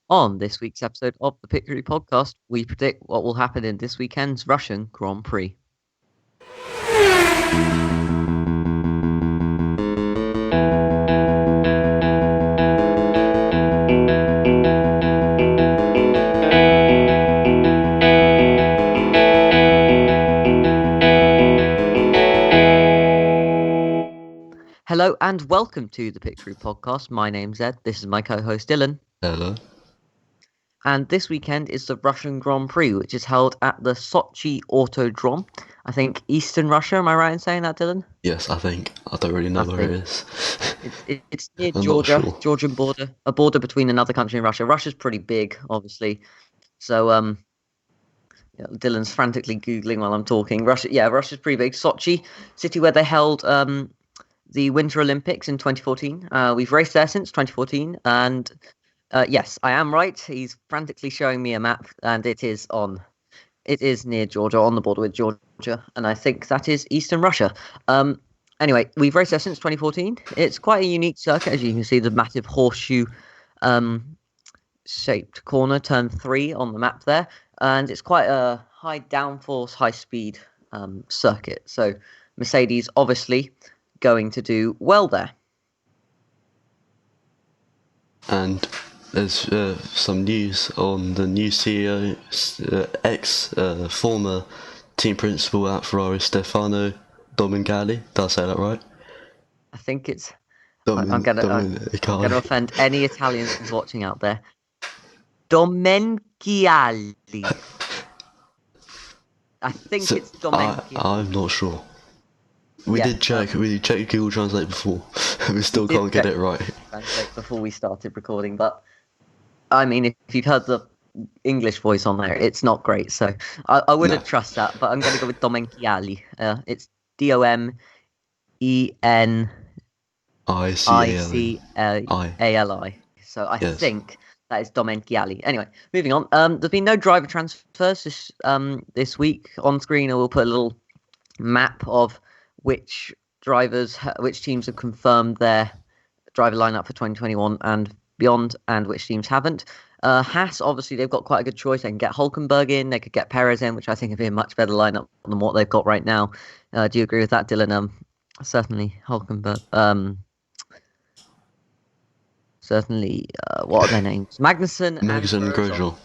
On this week's episode of the Pictory Podcast, we predict what will happen in this weekend's Russian Grand Prix. Hello and welcome to the Pictory Podcast. My name's Ed. This is my co-host Dylan. Hello. And this weekend is the Russian Grand Prix, which is held at the Sochi Autodrome. I think Eastern Russia. Am I right in saying that, Dylan? Yes, I think. I don't really know where it is. It's near I'm not Georgia, sure. Georgian border, a border between another country and Russia. Russia's pretty big, obviously. So, Dylan's frantically Googling while I'm talking. Russia's pretty big. Sochi, city where they held the Winter Olympics in 2014. We've raced there since 2014, and yes, I am right. He's frantically showing me a map, and it is near Georgia, on the border with Georgia, and I think that is Eastern Russia. Anyway, we've raced there since 2014. It's quite a unique circuit, as you can see, the massive horseshoe shaped corner, turn 3 on the map there, and it's quite a high downforce, high speed circuit. So Mercedes obviously going to do well there. And there's some news on the new CEO, former team principal at Ferrari, Stefano Domenicali. Did I say that right? I think it's. I'm gonna offend any Italians watching out there. Domenicali. I think it's Domenicali. I'm not sure. We did check Google Translate before. We still can't get it right. Translate before we started recording, but I mean, if you've heard the English voice on there, it's not great. So I wouldn't trust that, but I'm going to go with Domenicali. It's Domeniciali. So I think that is Domenicali. Anyway, moving on. There's been no driver transfers this week. On screen, I will put a little map of which teams have confirmed their driver lineup for 2021 and beyond, and which teams haven't. Haas, obviously, they've got quite a good choice. They can get Hülkenberg in, they could get Perez in, which I think would be a much better lineup than what they've got right now. Do you agree with that, Dylan? Certainly Hülkenberg. What are their names? Magnussen and Grosjean.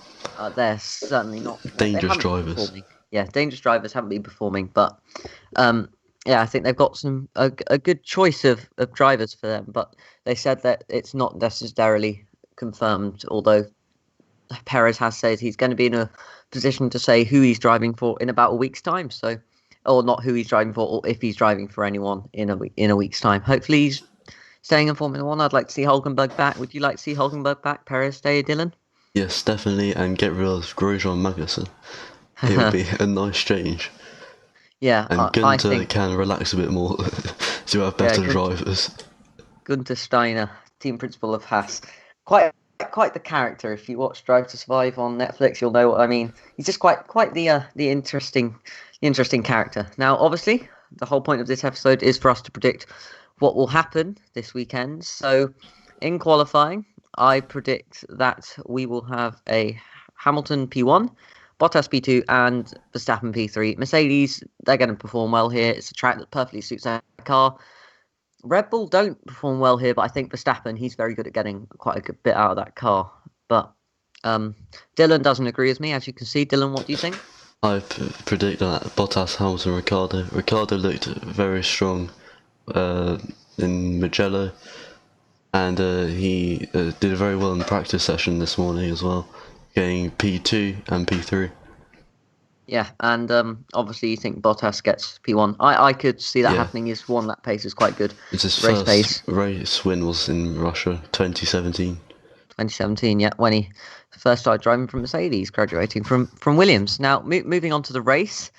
They're certainly not dangerous drivers. Yeah, dangerous drivers haven't been performing, but I think they've got a good choice of drivers for them. But they said that it's not necessarily confirmed, although Perez has said he's going to be in a position to say who he's driving for in about a week's time. So, or not who he's driving for, or if he's driving for anyone in a week's time. Hopefully he's staying in Formula One. I'd like to see Hülkenberg back. Would you like to see Hülkenberg back? Perez stay, Dylan? Yes, definitely, and get rid of Grosjean and Magnussen. It would be a nice change. Yeah, and Gunter can relax a bit more to have better drivers. Gunter Steiner, team principal of Haas, quite the character. If you watch Drive to Survive on Netflix, you'll know what I mean. He's just quite the interesting character. Now, obviously, the whole point of this episode is for us to predict what will happen this weekend. So, in qualifying, I predict that we will have a Hamilton P1, Bottas P2, and Verstappen P3. Mercedes, they're going to perform well here. It's a track that perfectly suits their car. Red Bull don't perform well here, but I think Verstappen, he's very good at getting quite a good bit out of that car. But Dylan doesn't agree with me, as you can see. Dylan, what do you think? I predict that Bottas, Hamilton, Ricciardo. Ricciardo looked very strong in Mugello, and he did very well in the practice session this morning as well, getting P2 and P3. Yeah, and obviously you think Bottas gets P1. I could see that happening. His 1 lap pace is quite good. It's his first race win was in Russia, 2017. 2017, yeah, when he first started driving from Mercedes, graduating from Williams. Now, moving on to the race.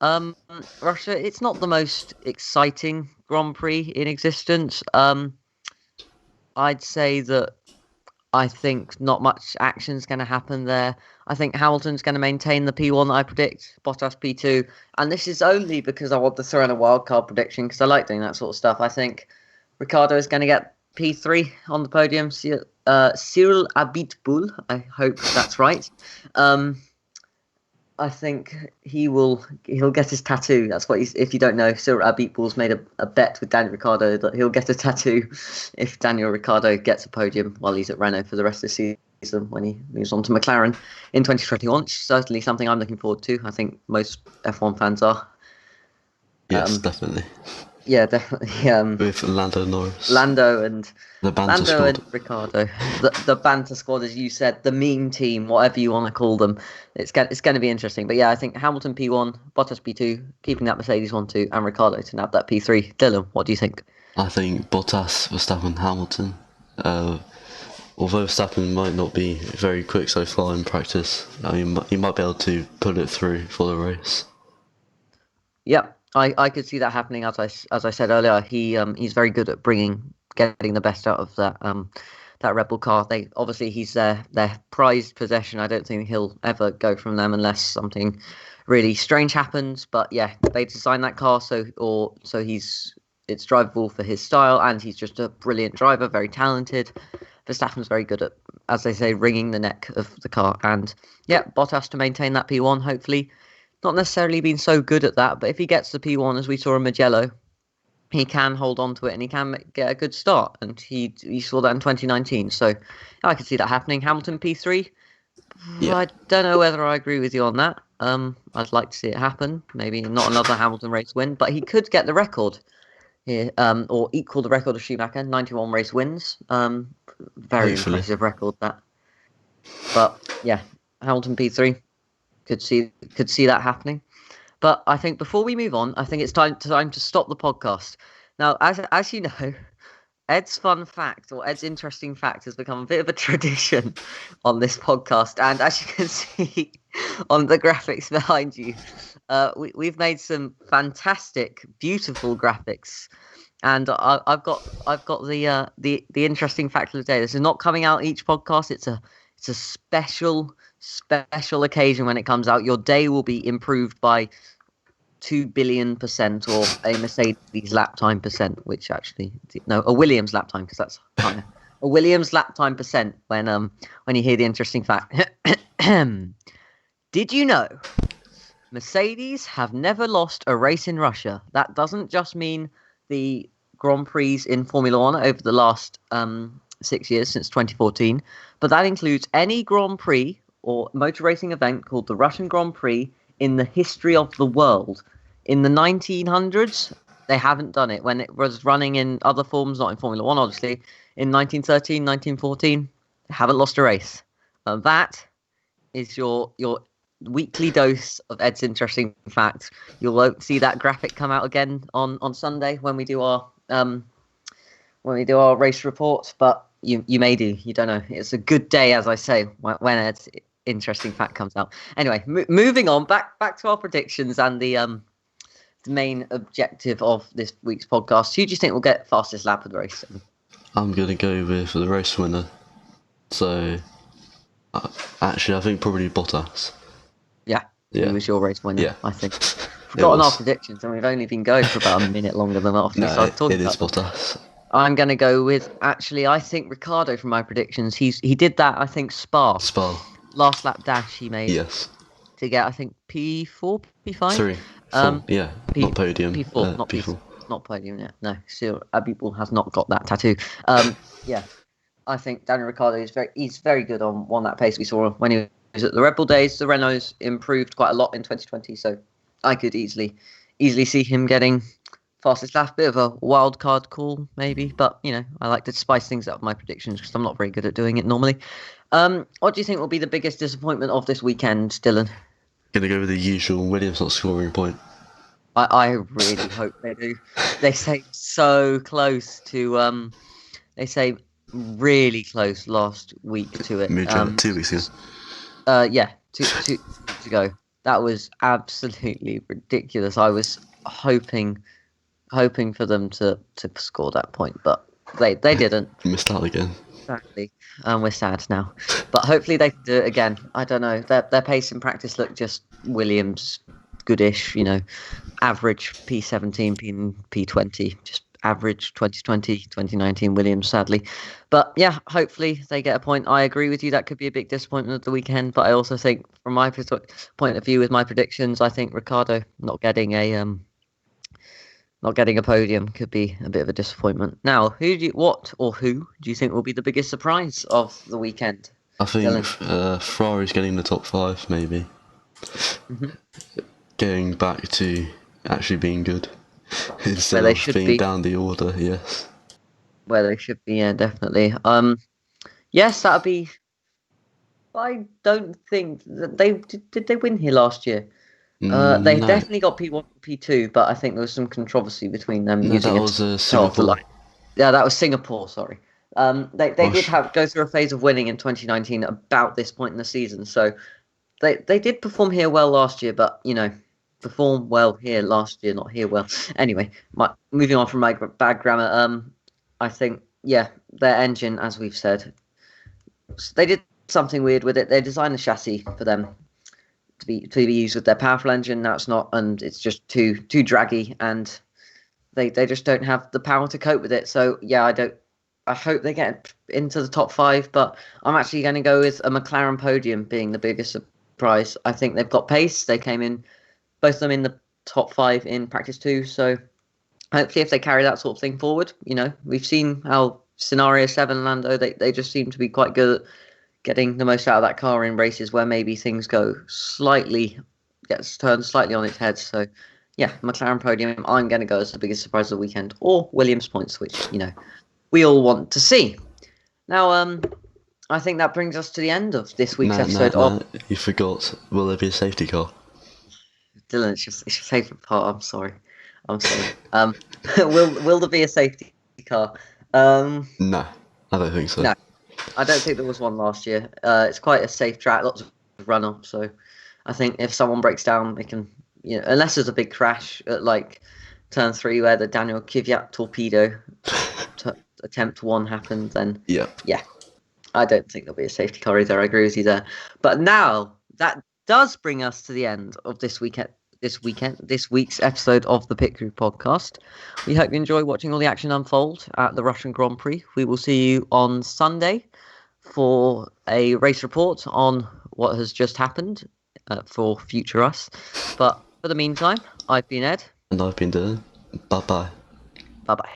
Russia, it's not the most exciting Grand Prix in existence. I'd say that I think not much action's going to happen there. I think Hamilton's going to maintain the P1 that I predict, Bottas P2. And this is only because I want to throw in a wildcard prediction, because I like doing that sort of stuff. I think Ricciardo is going to get P3 on the podium. Cyril Abitboul. I hope that's right. I think he'll get his tattoo. That's what he's. If you don't know, Cyril Abitboul's made a bet with Daniel Ricciardo that he'll get a tattoo if Daniel Ricciardo gets a podium while he's at Renault for the rest of the season when he moves on to McLaren in 2021. Certainly something I'm looking forward to. I think most F1 fans are. Yes, definitely. Yeah, definitely. With Lando Norris. Lando and squad. and Ricciardo, the banter squad, as you said, the meme team, whatever you want to call them. It's going to be interesting. But yeah, I think Hamilton P1, Bottas P2, keeping that Mercedes 1-2, and Ricciardo to nab that P3. Dylan, what do you think? I think Bottas, Verstappen, Hamilton. Although Verstappen might not be very quick so far in practice, he might be able to pull it through for the race. Yeah, I could see that happening. As I said earlier, he's very good at getting the best out of that Red Bull car. He's their prized possession. I don't think he'll ever go from them unless something really strange happens. But yeah, they designed that car so it's drivable for his style, and he's just a brilliant driver, very talented. Verstappen's very good at, as they say, wringing the neck of the car. And yeah, Bottas to maintain that P1, hopefully. Not necessarily been so good at that, but if he gets the P1, as we saw in Mugello, he can hold on to it and he can get a good start. And he saw that in 2019. So I could see that happening. Hamilton P3. Yeah. I don't know whether I agree with you on that. I'd like to see it happen. Maybe not another Hamilton race win, but he could get the record here, or equal the record of Schumacher, 91 race wins. Very impressive record, that. But yeah, Hamilton P3. Could see that happening. But I think before we move on, I think it's time to stop the podcast. Now, as you know, Ed's fun fact, or Ed's interesting fact, has become a bit of a tradition on this podcast. And as you can see on the graphics behind you, we've made some fantastic, beautiful graphics. And I've got the interesting fact of the day. This is not coming out each podcast. It's a special occasion when it comes out. Your day will be improved by 2 billion% or a Mercedes lap time %, which actually a Williams lap time, because that's higher. A Williams lap time % when you hear the interesting fact. Did you know Mercedes have never lost a race in Russia? That doesn't just mean the Grand Prix in Formula One over the last 6 years since 2014, but that includes any Grand Prix or motor racing event called the Russian Grand Prix in the history of the world. In the 1900s, they haven't done it. When it was running in other forms, not in Formula One, obviously, in 1913, 1914, they haven't lost a race. That is your weekly dose of Ed's interesting facts. You'll see that graphic come out again on Sunday when we do our race reports, but you may do. You don't know. It's a good day, as I say, when Ed's interesting fact comes out. Anyway, moving on, back to our predictions and the main objective of this week's podcast. Who do you think will get fastest lap of the race? I'm going to go with the race winner. So, actually, I think probably Bottas. Yeah. Who was your race winner? Yeah. I think. We've gotten our predictions, and we've only been going for about a minute longer than after we started talking. It is Bottas. I'm going to go with, actually, I think Ricciardo from my predictions. He did that, I think, Spa. Last lap dash he made. Yes. To get, I think, P4, P5? 3. 4. Yeah, not podium. P4, not P4. Not podium yet. No, still, Abitboul has not got that tattoo. Yeah, I think Daniel Ricciardo he's very good on that pace we saw when he was at the Red Bull days. The Renaults improved quite a lot in 2020, so I could easily see him getting fastest lap. Bit of a wild card call, maybe, but I like to spice things up with my predictions because I'm not very good at doing it normally. What do you think will be the biggest disappointment of this weekend, Dylan? Gonna go with the usual Williams not scoring a point. I really hope they do. They say so close to they say really close last week to it. 2 weeks ago. Yeah, two weeks ago. That was absolutely ridiculous. I was hoping for them to score that point, but they didn't. Missed out again. Exactly. We're sad now. But hopefully they can do it again. I don't know. Their pace in practice looked just Williams goodish, average P17, P20, just average 2020, 2019 Williams, sadly. But yeah, hopefully they get a point. I agree with you. That could be a big disappointment of the weekend. But I also think, from my point of view, with my predictions, I think Ricciardo not getting a podium could be a bit of a disappointment. Now, who do you think will be the biggest surprise of the weekend, I think Dylan? Ferrari's getting the top 5, maybe. Hmm. Getting back to actually being good Where instead they of should being be, down the order, yes. yeah, definitely. Yes, that'll be. I don't think that did they win here last year. They No, definitely got P1, P2, but I think there was some controversy between them no, that using a was toe off the Singapore. line. Yeah, that was Singapore. Sorry. They did Rush. go through a phase of winning in 2019 about this point in the season, so they did perform here well last year, but perform well here last year, not here well. Anyway, moving on from my bad grammar. I think yeah, their engine, as we've said, they did something weird with it. They designed the chassis for them to be used with their powerful engine. Now it's not, and it's just too draggy, and they just don't have the power to cope with it. So yeah, I hope they get into the top 5, but I'm actually going to go with a McLaren podium being the biggest surprise. I think they've got pace. They came in, both of them in the top 5 in practice 2. So hopefully, if they carry that sort of thing forward, we've seen how scenario 7 Lando, they just seem to be quite good at getting the most out of that car in races where maybe things gets turned slightly on its head. So yeah, McLaren podium. I'm going to go as the biggest surprise of the weekend, or Williams points, which we all want to see. Now, I think that brings us to the end of this week's No, no, episode of no, you forgot. Will there be a safety car? Dylan. It's your favourite part. I'm sorry. Will there be a safety car? No, I don't think so. No, I don't think there was one last year. It's quite a safe track, lots of runoff. So I think if someone breaks down, they can, unless there's a big crash at like turn 3 where the Daniel Kvyat torpedo attempt 1 happened, then Yep. yeah, I don't think there'll be a safety car either. I agree with you there. But now that does bring us to the end of this week's episode of the Pit Crew podcast. We hope you enjoy watching all the action unfold at the Russian Grand Prix. We will see you on Sunday for a race report on what has just happened for future us. But for the meantime, I've been Ed. And I've been doing. Bye bye. Bye bye.